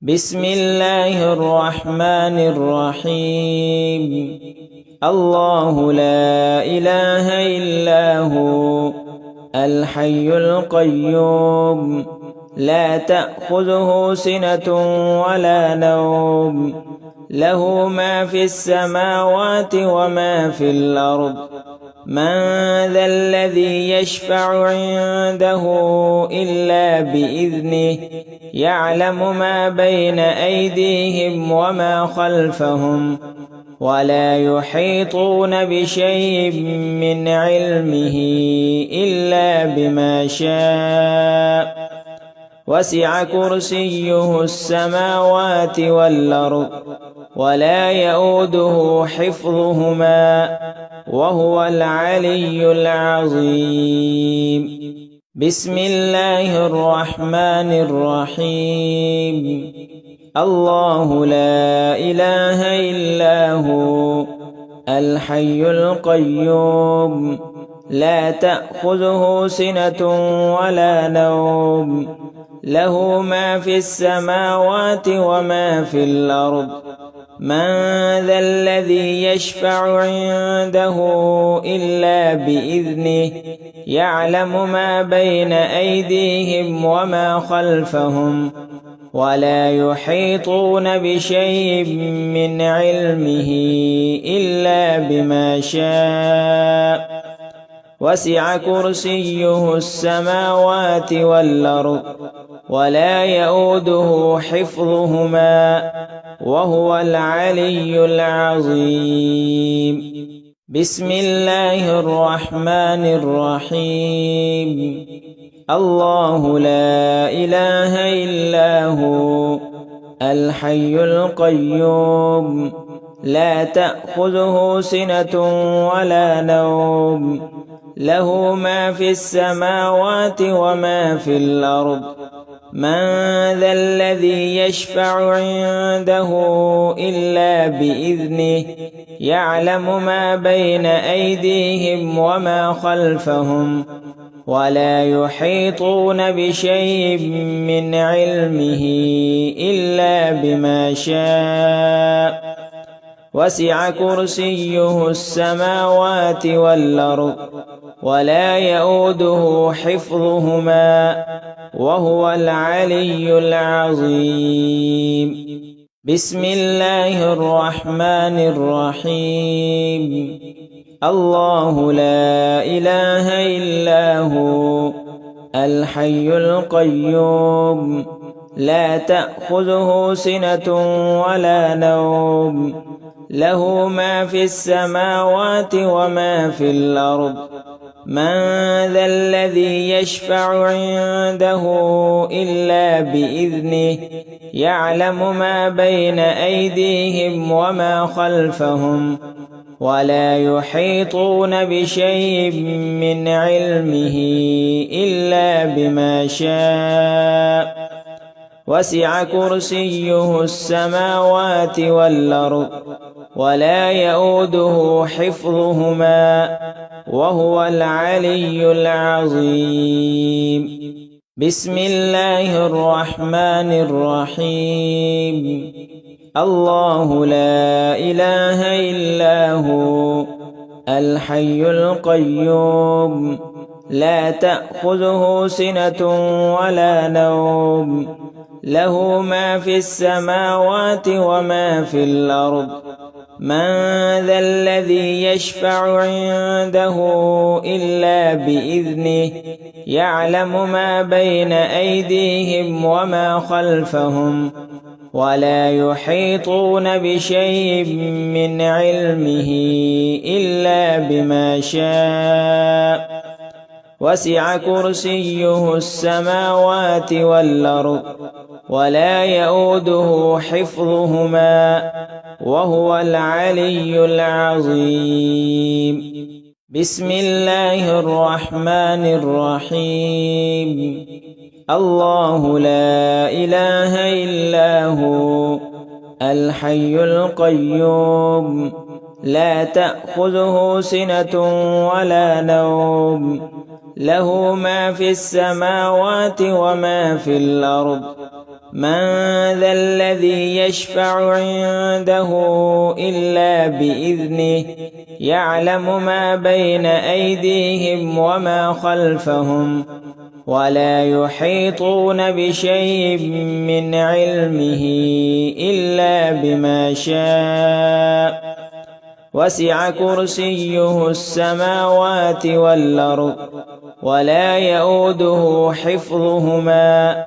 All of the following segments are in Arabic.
بسم الله الرحمن الرحيم. الله لا إله إلا هو الحي القيوم، لا تأخذه سنة ولا نوم، له ما في السماوات وما في الأرض. من ذا الذي يشفع عنده إلا بإذنه، يعلم ما بين أيديهم وما خلفهم، ولا يحيطون بشيء من علمه إلا بما شاء. وسع كرسيه السماوات والأرض، ولا يؤوده حفظهما، وهو العلي العظيم. بسم الله الرحمن الرحيم. الله لا إله إلا هو الحي القيوم، لا تأخذه سنة ولا نوم، له ما في السماوات وما في الأرض. من ذا الذي يشفع عنده إلا بإذنه، يعلم ما بين أيديهم وما خلفهم، ولا يحيطون بشيء من علمه إلا بما شاء. وسع كرسيه السماوات والأرض، ولا يؤوده حفظهما، وهو العلي العظيم. بسم الله الرحمن الرحيم. الله لا إله إلا هو الحي القيوم، لا تأخذه سنة ولا نوم، له ما في السماوات وما في الأرض. من ذا الذي يشفع عنده إلا بإذنه، يعلم ما بين أيديهم وما خلفهم، ولا يحيطون بشيء من علمه إلا بما شاء. وسع كرسيه السماوات والأرض، ولا يؤوده حفظهما، وهو العلي العظيم. بسم الله الرحمن الرحيم. الله لا إله إلا هو الحي القيوم، لا تأخذه سنة ولا نوم، له ما في السماوات وما في الأرض. من ذا الذي يشفع عنده إلا بإذنه، يعلم ما بين أيديهم وما خلفهم، ولا يحيطون بشيء من علمه إلا بما شاء. وسع كرسيه السماوات والأرض، ولا يؤوده حفظهما، وهو العلي العظيم. بسم الله الرحمن الرحيم. الله لا إله إلا هو الحي القيوم، لا تأخذه سنة ولا نوم، له ما في السماوات وما في الأرض. من ذا الذي يشفع عنده إلا بإذنه، يعلم ما بين أيديهم وما خلفهم، ولا يحيطون بشيء من علمه إلا بما شاء. وسع كرسيه السماوات والأرض، ولا يؤوده حفظهما، وهو العلي العظيم. بسم الله الرحمن الرحيم. الله لا إله إلا هو الحي القيوم، لا تأخذه سنة ولا نوم، له ما في السماوات وما في الأرض. من ذا الذي يشفع عنده إلا بإذنه يعلم ما بين أيديهم وما خلفهم ولا يحيطون بشيء من علمه إلا بما شاء وسع كرسيه السماوات والأرض ولا يؤوده حفظهما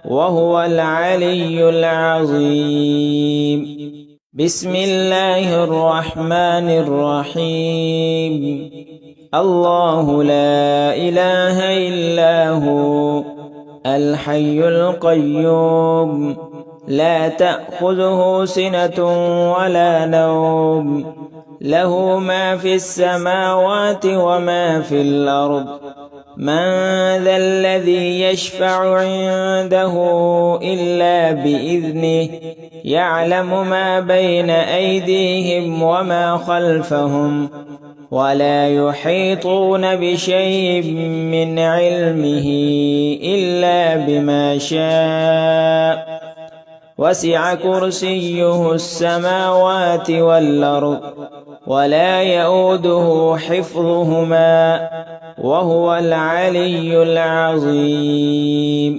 وهو العلي العظيم. بسم الله الرحمن الرحيم. الله لا إله إلا هو الحي القيوم لا تأخذه سنة ولا نوم له ما في السماوات وما في الأرض من ذا الذي يشفع عنده إلا بإذنه يعلم ما بين أيديهم وما خلفهم ولا يحيطون بشيء من علمه إلا بما شاء وسع كرسيه السماوات والأرض ولا يؤوده حفظهما وهو العلي العظيم.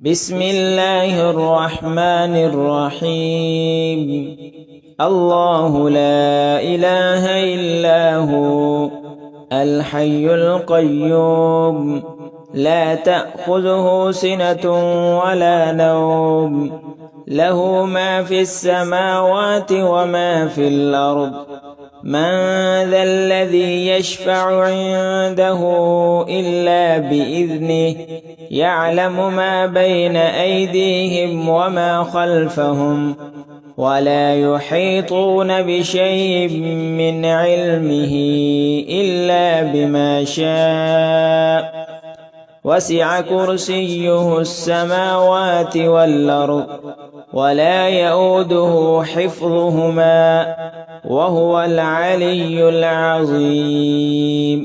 بسم الله الرحمن الرحيم. الله لا إله إلا هو الحي القيوم لا تأخذه سنة ولا نوم له ما في السماوات وما في الأرض من ذا الذي يشفع عنده إلا بإذنه يعلم ما بين أيديهم وما خلفهم ولا يحيطون بشيء من علمه إلا بما شاء وسع كرسيه السماوات والأرض ولا يؤوده حفظهما وهو العلي العظيم.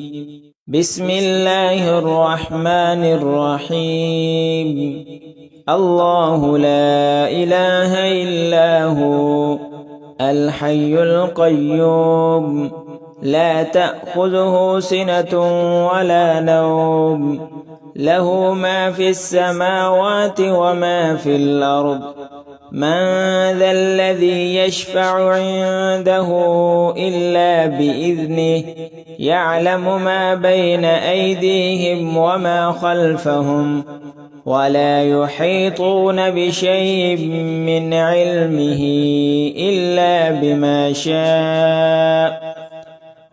بسم الله الرحمن الرحيم. الله لا إله إلا هو الحي القيوم لا تأخذه سنة ولا نوم له ما في السماوات وما في الأرض من ذا الذي يشفع عنده إلا بإذنه يعلم ما بين أيديهم وما خلفهم ولا يحيطون بشيء من علمه إلا بما شاء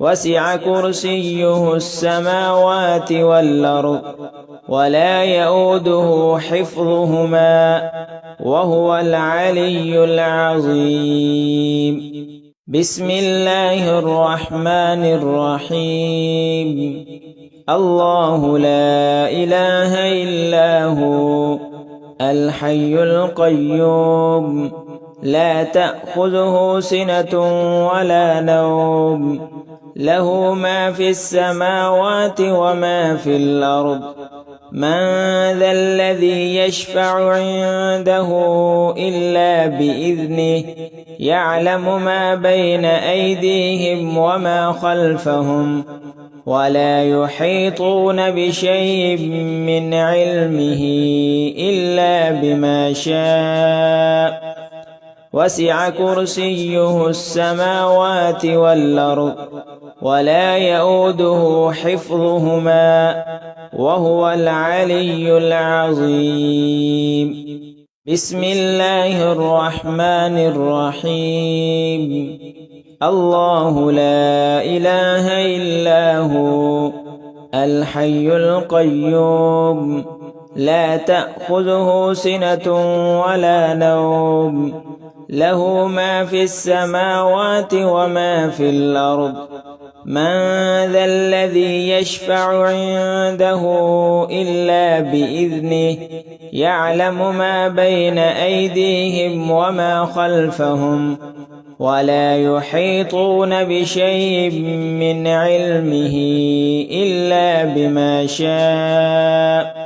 وسع كرسيه السماوات والأرض ولا يؤوده حفظهما وهو العلي العظيم. بسم الله الرحمن الرحيم. الله لا إله إلا هو الحي القيوم لا تأخذه سنة ولا نوم له ما في السماوات وما في الأرض من ذا الذي يشفع عنده إلا بإذنه يعلم ما بين أيديهم وما خلفهم ولا يحيطون بشيء من علمه إلا بما شاء وسع كرسيه السماوات والأرض ولا يؤوده حفظهما وهو العلي العظيم. بسم الله الرحمن الرحيم. الله لا إله إلا هو الحي القيوم لا تأخذه سنة ولا نوم له ما في السماوات وما في الأرض من ذا الذي يشفع عنده إلا بإذنه يعلم ما بين أيديهم وما خلفهم ولا يحيطون بشيء من علمه إلا بما شاء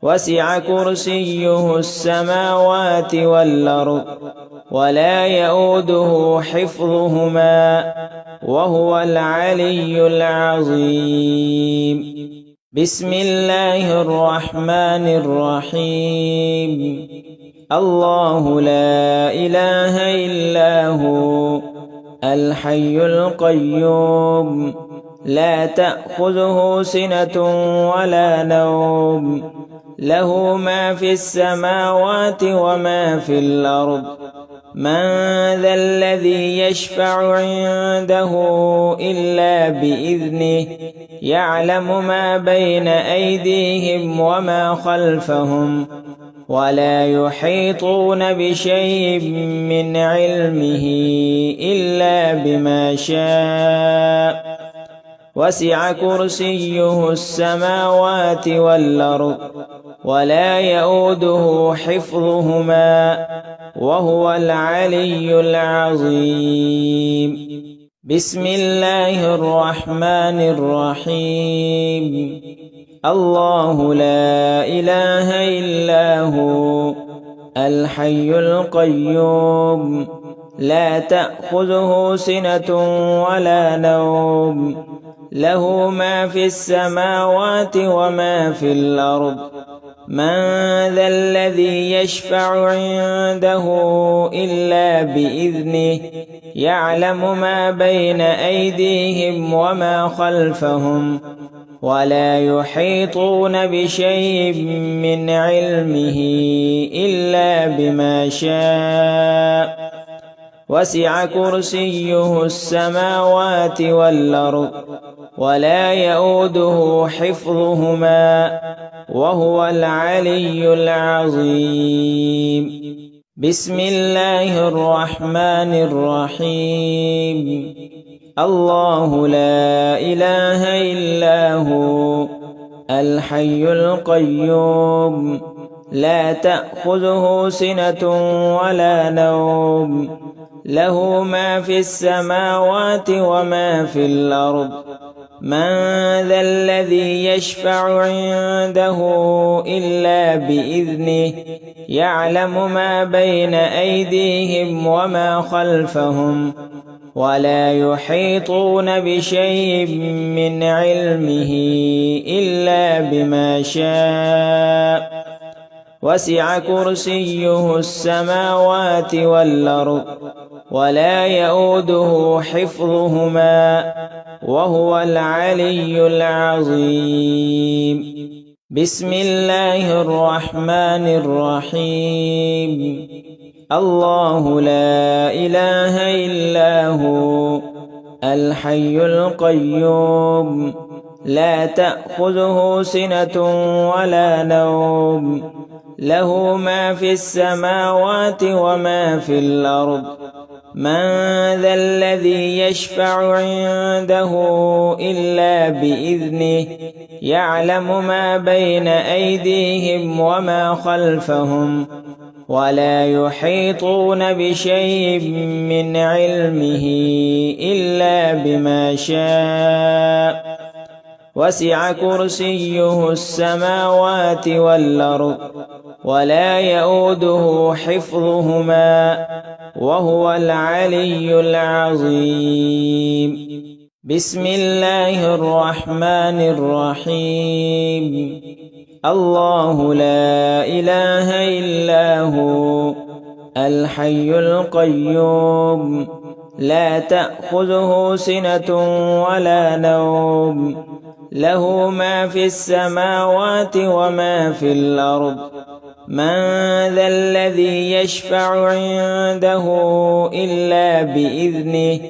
وسع كرسيه السماوات والأرض ولا يئوده حفظهما وهو العلي العظيم. بسم الله الرحمن الرحيم. الله لا إله إلا هو الحي القيوم لا تأخذه سنة ولا نوم له ما في السماوات وما في الأرض من ذا الذي يشفع عنده إلا بإذنه يعلم ما بين أيديهم وما خلفهم ولا يحيطون بشيء من علمه إلا بما شاء وسع كرسيه السماوات والأرض ولا يئوده حفظهما وهو العلي العظيم. بسم الله الرحمن الرحيم. الله لا إله إلا هو الحي القيوم لا تأخذه سنة ولا نوم له ما في السماوات وما في الأرض من ذا الذي يشفع عنده إلا بإذنه يعلم ما بين أيديهم وما خلفهم ولا يحيطون بشيء من علمه إلا بما شاء وسع كرسيه السماوات والأرض ولا يئوده حفظهما وهو العلي العظيم. بسم الله الرحمن الرحيم. الله لا إله إلا هو الحي القيوم لا تأخذه سنة ولا نوم له ما في السماوات وما في الأرض من ذا الذي يشفع عنده إلا بإذنه يعلم ما بين أيديهم وما خلفهم ولا يحيطون بشيء من علمه إلا بما شاء وسع كرسيه السماوات والأرض ولا يئوده حفظهما وهو العلي العظيم. بسم الله الرحمن الرحيم. الله لا إله إلا هو الحي القيوم لا تأخذه سنة ولا نوم له ما في السماوات وما في الأرض من ذا الذي يشفع عنده إلا بإذنه يعلم ما بين أيديهم وما خلفهم ولا يحيطون بشيء من علمه إلا بما شاء وسع كرسيه السماوات والأرض ولا يئوده حفظهما وهو العلي العظيم. بسم الله الرحمن الرحيم. الله لا إله إلا هو الحي القيوم لا تأخذه سنة ولا نوم له ما في السماوات وما في الأرض من ذا الذي يشفع عنده إلا بإذنه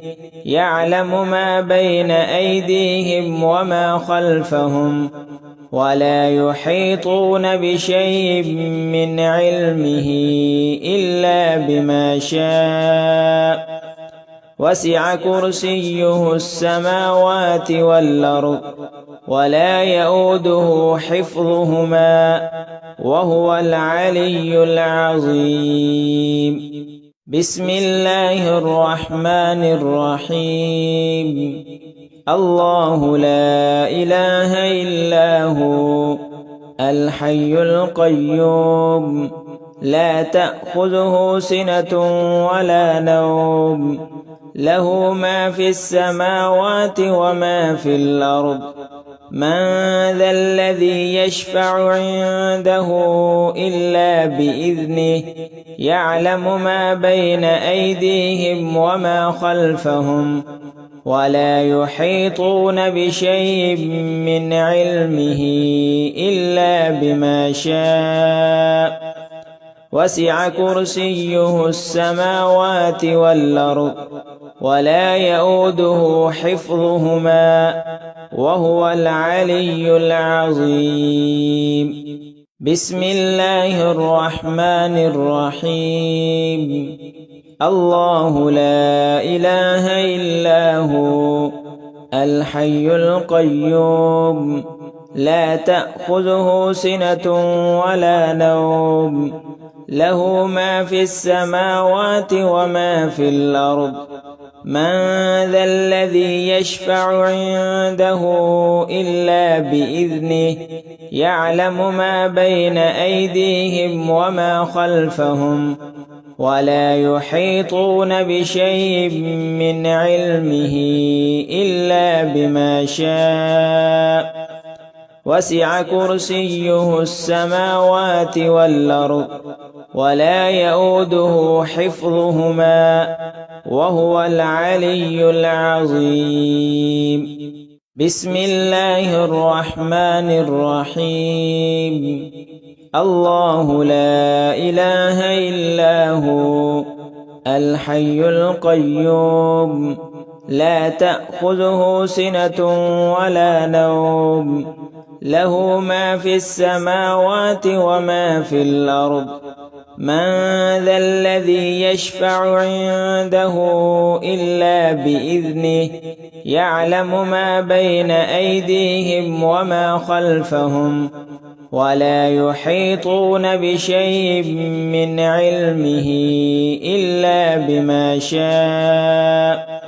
يعلم ما بين أيديهم وما خلفهم ولا يحيطون بشيء من علمه إلا بما شاء وسع كرسيه السماوات والأرض ولا يئوده حفظهما وهو العلي العظيم. بسم الله الرحمن الرحيم. الله لا إله إلا هو الحي القيوم لا تأخذه سنة ولا نوم له ما في السماوات وما في الأرض من ذا الذي يشفع عنده إلا بإذنه يعلم ما بين أيديهم وما خلفهم ولا يحيطون بشيء من علمه إلا بما شاء وسع كرسيه السماوات والأرض ولا يؤوده حفظهما وهو العلي العظيم بسم الله الرحمن الرحيم الله لا إله إلا هو الحي القيوم لا تأخذه سنة ولا نوم له ما في السماوات وما في الأرض من ذا الذي يشفع عنده إلا بإذنه يعلم ما بين أيديهم وما خلفهم ولا يحيطون بشيء من علمه إلا بما شاء وسع كرسيه السماوات والأرض ولا يؤوده حفظهما وهو العلي العظيم بسم الله الرحمن الرحيم الله لا إله إلا هو الحي القيوم لا تأخذه سنة ولا نوم له ما في السماوات وما في الأرض من ذا الذي يشفع عنده إلا بإذنه يعلم ما بين أيديهم وما خلفهم ولا يحيطون بشيء من علمه إلا بما شاء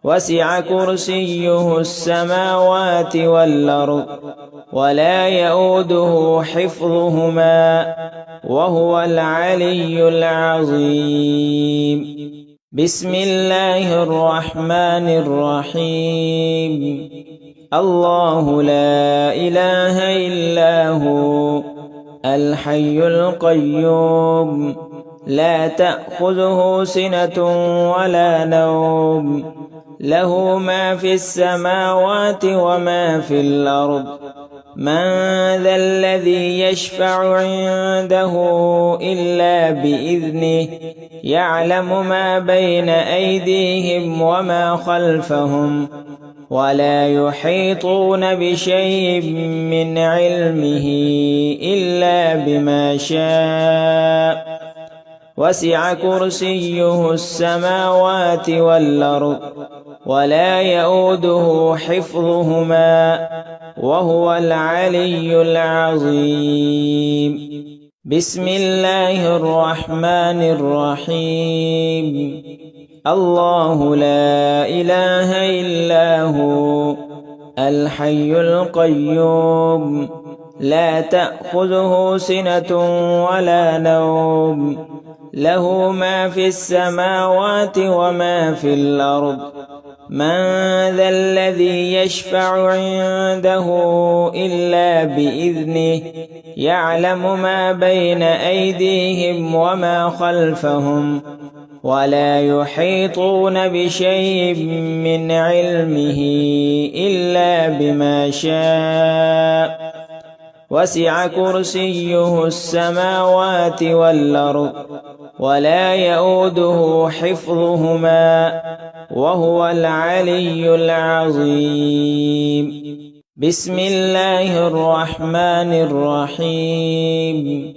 وسع كرسيه السماوات والأرض ولا يؤوده حفظهما وهو العلي العظيم بسم الله الرحمن الرحيم الله لا إله إلا هو الحي القيوم لا تأخذه سنة ولا نوم له ما في السماوات وما في الأرض من ذا الذي يشفع عنده إلا بإذنه يعلم ما بين أيديهم وما خلفهم ولا يحيطون بشيء من علمه إلا بما شاء وسع كرسيه السماوات والأرض ولا يؤوده حفظهما وهو العلي العظيم بسم الله الرحمن الرحيم الله لا إله إلا هو الحي القيوم لا تأخذه سنة ولا نوم له ما في السماوات وما في الأرض من ذا الذي يشفع عنده إلا بإذنه يعلم ما بين أيديهم وما خلفهم ولا يحيطون بشيء من علمه إلا بما شاء وسع كرسيه السماوات والأرض ولا يؤوده حفظهما وهو العلي العظيم بسم الله الرحمن الرحيم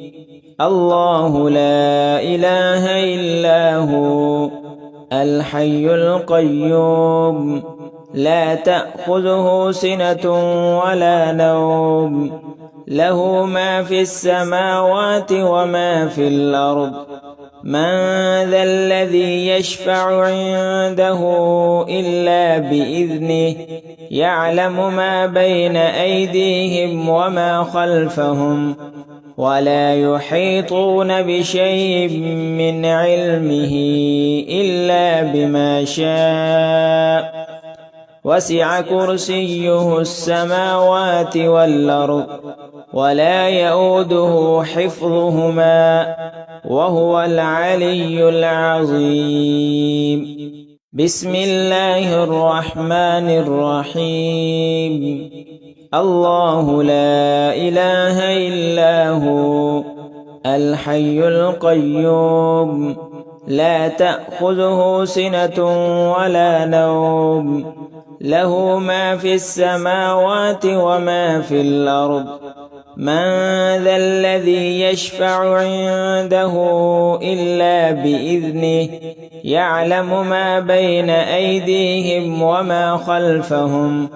الله لا إله إلا هو الحي القيوم لا تأخذه سنة ولا نوم له ما في السماوات وما في الأرض من ذا الذي يشفع عنده إلا بإذنه يعلم ما بين أيديهم وما خلفهم ولا يحيطون بشيء من علمه إلا بما شاء وسع كرسيه السماوات والأرض ولا يؤوده حفظهما وهو العلي العظيم. بسم الله الرحمن الرحيم. الله لا إله إلا هو الحي القيوم لا تأخذه سنة ولا نوم له ما في السماوات وما في الأرض من ذا الذي يشفع عنده إلا بإذنه يعلم ما بين أيديهم وما خلفهم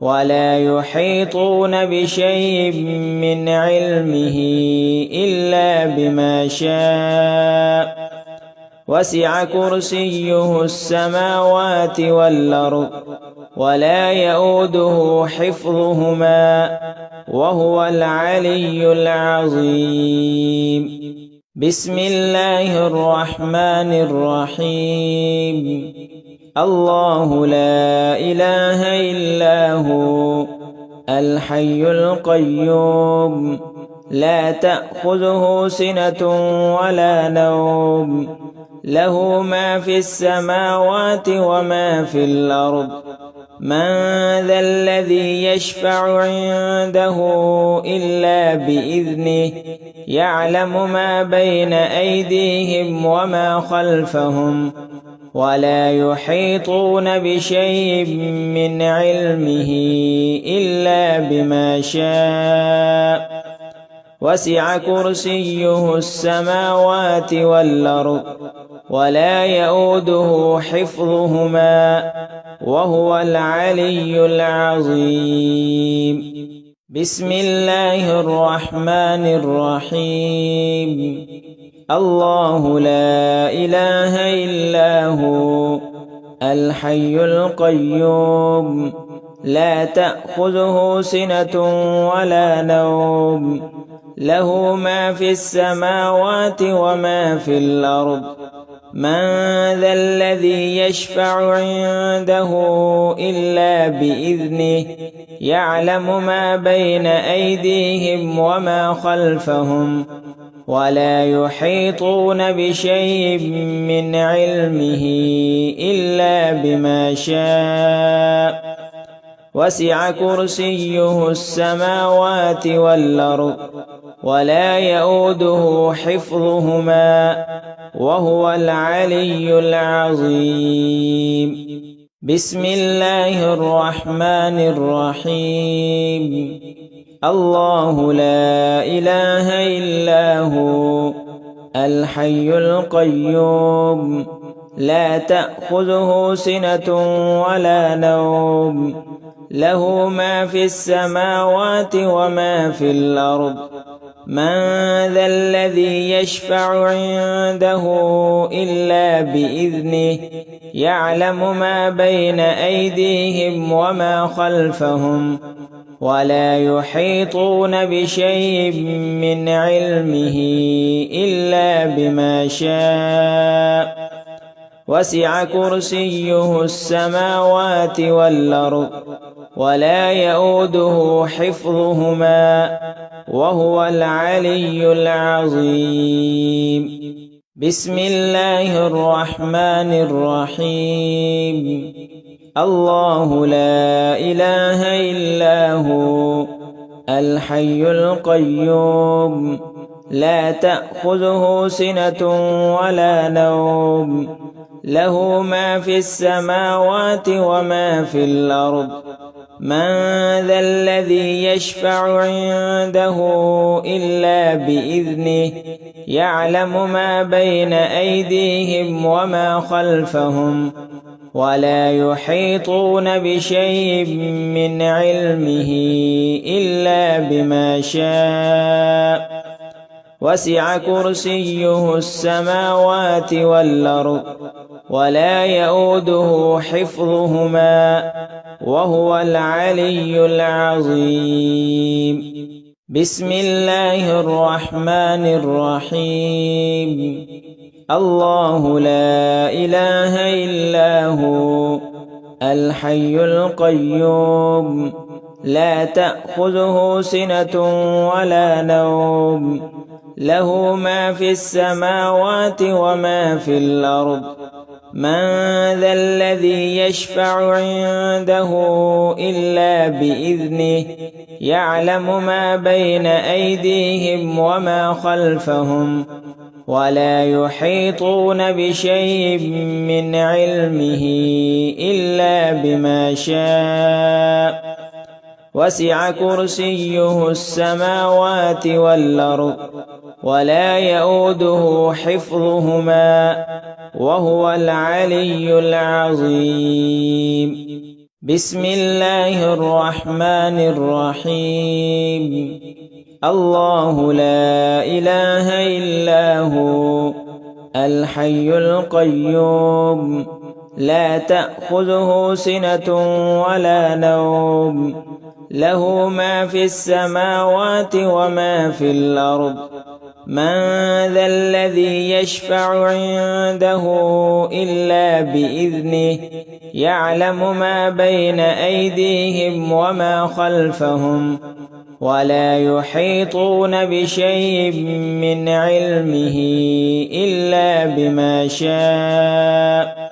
ولا يحيطون بشيء من علمه إلا بما شاء وسع كرسيه السماوات والأرض ولا يؤوده حفظهما وهو العلي العظيم. بسم الله الرحمن الرحيم. الله لا إله إلا هو الحي القيوم لا تأخذه سنة ولا نوم له ما في السماوات وما في الأرض من ذا الذي يشفع عنده إلا بإذنه يعلم ما بين أيديهم وما خلفهم ولا يحيطون بشيء من علمه إلا بما شاء وسع كرسيه السماوات والأرض ولا يؤوده حفظهما وهو العلي العظيم. بسم الله الرحمن الرحيم. الله لا إله إلا هو الحي القيوم لا تأخذه سنة ولا نوم له ما في السماوات وما في الأرض من ذا الذي يشفع عنده إلا بإذنه يعلم ما بين أيديهم وما خلفهم ولا يحيطون بشيء من علمه إلا بما شاء وسع كرسيه السماوات والأرض ولا يؤوده حفظهما وهو العلي العظيم. بسم الله الرحمن الرحيم. الله لا إله إلا هو الحي القيوم لا تأخذه سنة ولا نوم له ما في السماوات وما في الأرض من ذا الذي يشفع عنده إلا بإذنه يعلم ما بين أيديهم وما خلفهم ولا يحيطون بشيء من علمه إلا بما شاء وسع كرسيه السماوات والأرض ولا يؤوده حفظهما وهو العلي العظيم. بسم الله الرحمن الرحيم. الله لا إله إلا هو الحي القيوم لا تأخذه سنة ولا نوم له ما في السماوات وما في الأرض من ذا الذي يشفع عنده إلا بإذنه يعلم ما بين أيديهم وما خلفهم ولا يحيطون بشيء من علمه إلا بما شاء وسع كرسيه السماوات والأرض ولا يؤوده حفظهما وهو العلي العظيم. بسم الله الرحمن الرحيم. الله لا إله إلا هو الحي القيوم لا تأخذه سنة ولا نوم له ما في السماوات وما في الأرض من ذا الذي يشفع عنده إلا بإذنه يعلم ما بين أيديهم وما خلفهم ولا يحيطون بشيء من علمه إلا بما شاء وسع كرسيه السماوات والأرض ولا يؤوده حفظهما وهو العلي العظيم. بسم الله الرحمن الرحيم. الله لا إله إلا هو الحي القيوم لا تأخذه سنة ولا نوم له ما في السماوات وما في الأرض من ذا الذي يشفع عنده إلا بإذنه يعلم ما بين أيديهم وما خلفهم ولا يحيطون بشيء من علمه إلا بما شاء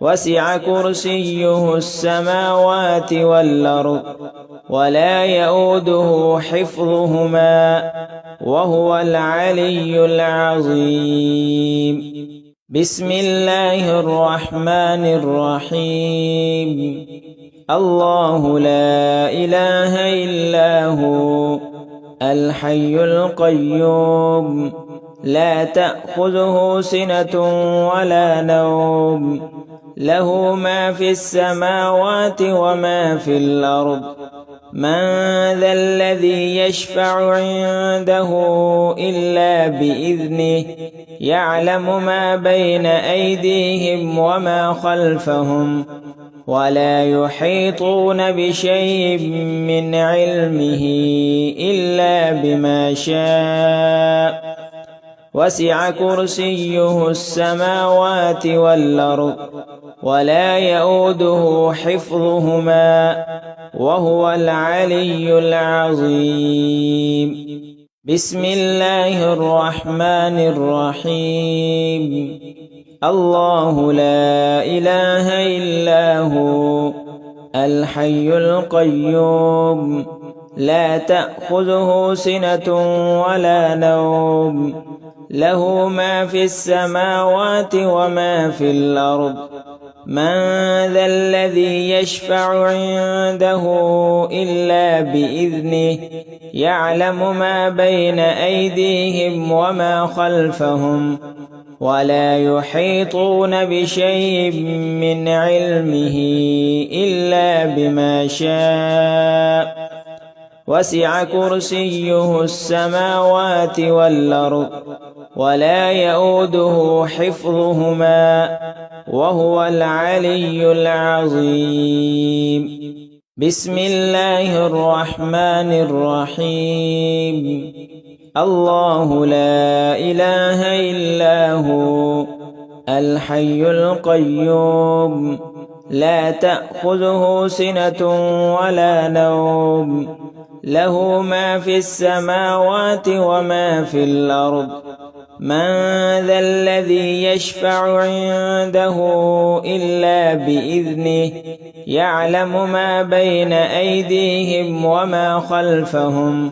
وسع كرسيه السماوات والأرض ولا يؤوده حفظهما وهو العلي العظيم. بسم الله الرحمن الرحيم. الله لا إله إلا هو الحي القيوم لا تأخذه سنة ولا نوم له ما في السماوات وما في الأرض من ذا الذي يشفع عنده إلا بإذنه يعلم ما بين أيديهم وما خلفهم ولا يحيطون بشيء من علمه إلا بما شاء وسع كرسيه السماوات والأرض ولا يؤوده حفظهما وهو العلي العظيم. بسم الله الرحمن الرحيم. الله لا إله إلا هو الحي القيوم لا تأخذه سنة ولا نوم له ما في السماوات وما في الأرض من ذا الذي يشفع عنده إلا بإذنه يعلم ما بين أيديهم وما خلفهم ولا يحيطون بشيء من علمه إلا بما شاء وسع كرسيه السماوات والأرض ولا يؤوده حفظهما وهو العلي العظيم. بسم الله الرحمن الرحيم. الله لا إله إلا هو الحي القيوم لا تأخذه سنة ولا نوم له ما في السماوات وما في الأرض من ذا الذي يشفع عنده إلا بإذنه يعلم ما بين أيديهم وما خلفهم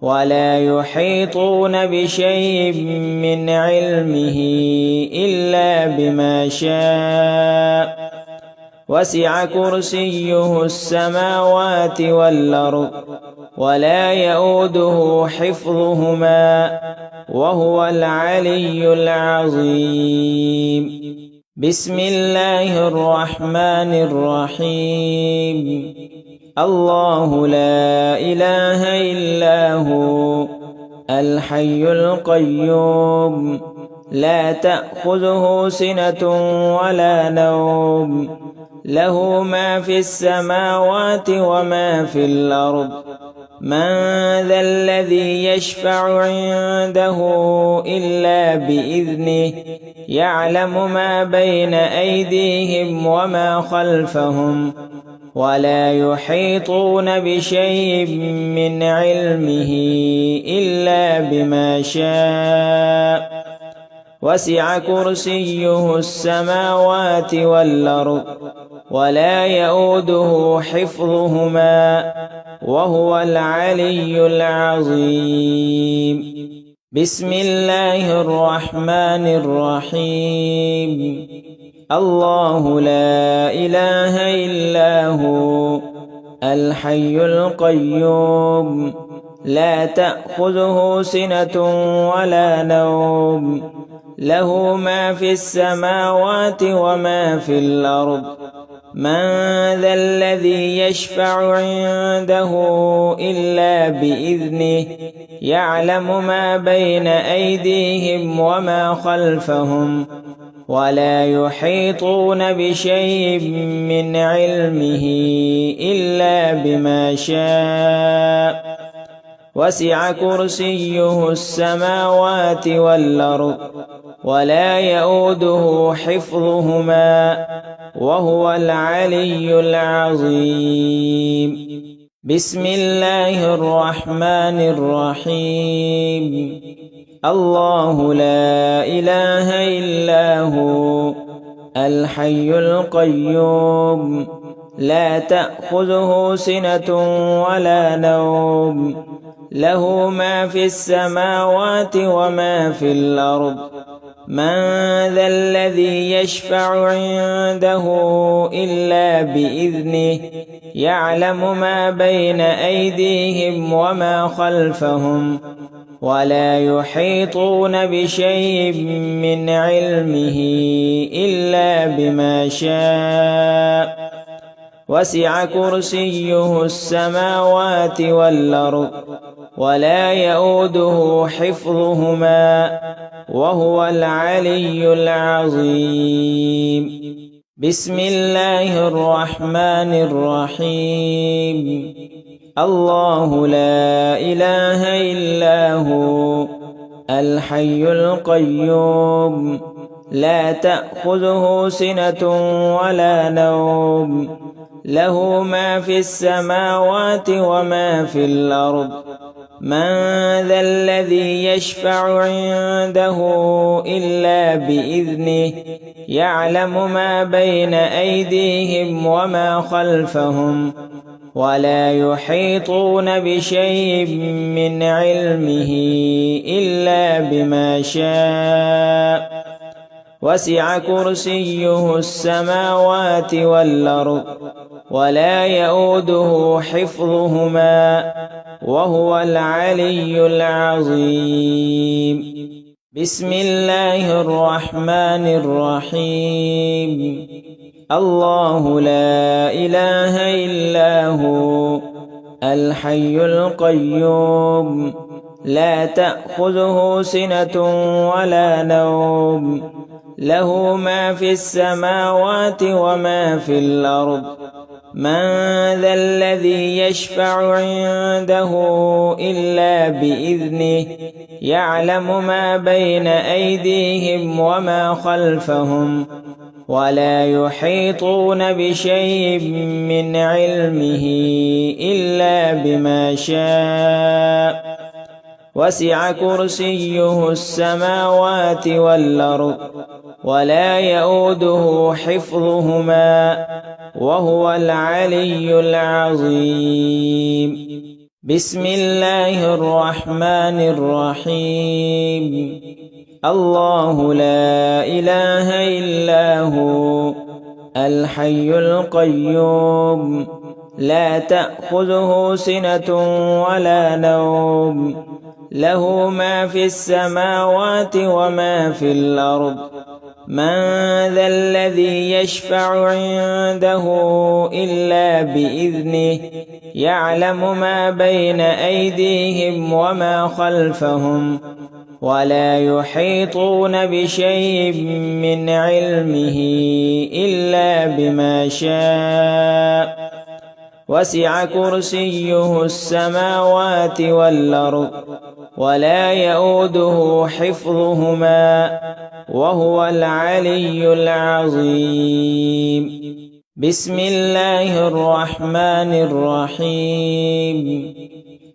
ولا يحيطون بشيء من علمه إلا بما شاء وسع كرسيه السماوات والأرض ولا يؤوده حفظهما وهو العلي العظيم. بسم الله الرحمن الرحيم. الله لا إله إلا هو الحي القيوم لا تأخذه سنة ولا نوم له ما في السماوات وما في الأرض من ذا الذي يشفع عنده إلا بإذنه يعلم ما بين أيديهم وما خلفهم ولا يحيطون بشيء من علمه إلا بما شاء وسع كرسيه السماوات والأرض ولا يؤوده حفظهما وهو العلي العظيم بسم الله الرحمن الرحيم الله لا إله إلا هو الحي القيوم لا تأخذه سنة ولا نوم له ما في السماوات وما في الأرض من ذا الذي يشفع عنده إلا بإذنه يعلم ما بين أيديهم وما خلفهم ولا يحيطون بشيء من علمه إلا بما شاء وسع كرسيه السماوات والأرض ولا يؤوده حفظهما وهو العلي العظيم بسم الله الرحمن الرحيم الله لا إله إلا هو الحي القيوم لا تأخذه سنة ولا نوم له ما في السماوات وما في الأرض من ذا الذي يشفع عنده إلا بإذنه يعلم ما بين أيديهم وما خلفهم ولا يحيطون بشيء من علمه إلا بما شاء وسع كرسيه السماوات والأرض ولا يؤوده حفظهما وهو العلي العظيم بسم الله الرحمن الرحيم الله لا إله إلا هو الحي القيوم لا تأخذه سنة ولا نوم له ما في السماوات وما في الأرض من ذا الذي يشفع عنده إلا بإذنه يعلم ما بين أيديهم وما خلفهم ولا يحيطون بشيء من علمه إلا بما شاء وسع كرسيه السماوات والأرض ولا يؤوده حفظهما وهو العلي العظيم بسم الله الرحمن الرحيم الله لا إله إلا هو الحي القيوم لا تأخذه سنة ولا نوم له ما في السماوات وما في الأرض من ذا الذي يشفع عنده إلا بإذنه يعلم ما بين أيديهم وما خلفهم ولا يحيطون بشيء من علمه إلا بما شاء وسع كرسيه السماوات والأرض ولا يؤوده حفظهما وهو العلي العظيم بسم الله الرحمن الرحيم الله لا إله إلا هو الحي القيوم لا تأخذه سنة ولا نوم له ما في السماوات وما في الأرض من ذا الذي يشفع عنده إلا بإذنه يعلم ما بين أيديهم وما خلفهم ولا يحيطون بشيء من علمه إلا بما شاء. وسع كرسيه السماوات والأرض ولا يئوده حفظهما وهو العلي العظيم. بسم الله الرحمن الرحيم.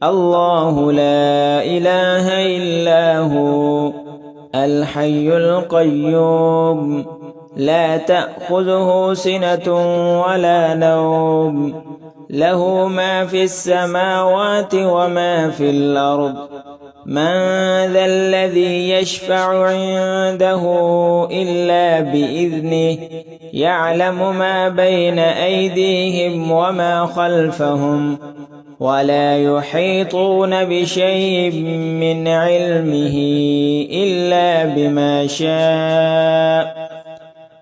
الله لا إله إلا هو الحي القيوم لا تأخذه سنة ولا نوم له ما في السماوات وما في الأرض. من ذا الذي يشفع عنده إلا بإذنه يعلم ما بين أيديهم وما خلفهم ولا يحيطون بشيء من علمه إلا بما شاء.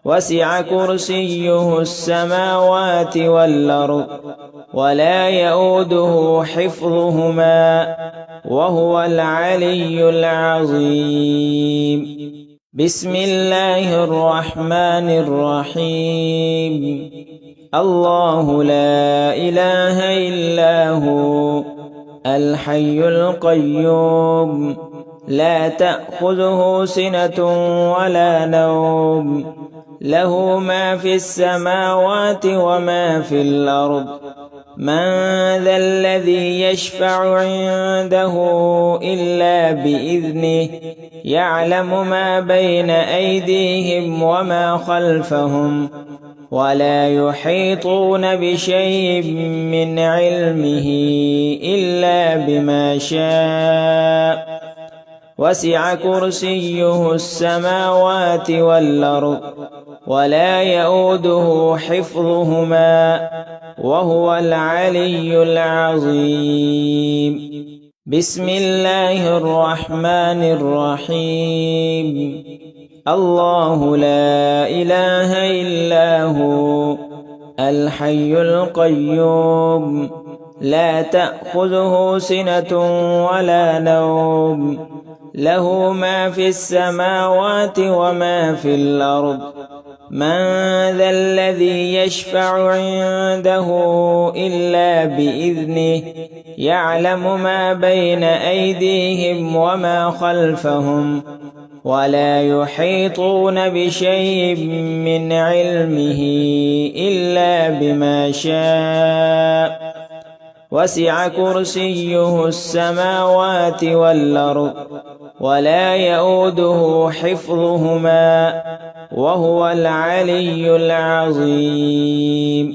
وسع كرسيه السماوات والأرض ولا يئوده حفظهما وهو العلي العظيم. بسم الله الرحمن الرحيم. الله لا إله إلا هو الحي القيوم لا تأخذه سنة ولا نوم له ما في السماوات وما في الأرض. من ذا الذي يشفع عنده إلا بإذنه يعلم ما بين أيديهم وما خلفهم ولا يحيطون بشيء من علمه إلا بما شاء. وسع كرسيه السماوات والأرض ولا يئوده حفظهما وهو العلي العظيم. بسم الله الرحمن الرحيم. الله لا إله إلا هو الحي القيوم لا تأخذه سنة ولا نوم له ما في السماوات وما في الأرض. من ذا الذي يشفع عنده إلا بإذنه يعلم ما بين أيديهم وما خلفهم ولا يحيطون بشيء من علمه إلا بما شاء. وسع كرسيه السماوات والأرض ولا يئوده حفظهما وهو العلي العظيم.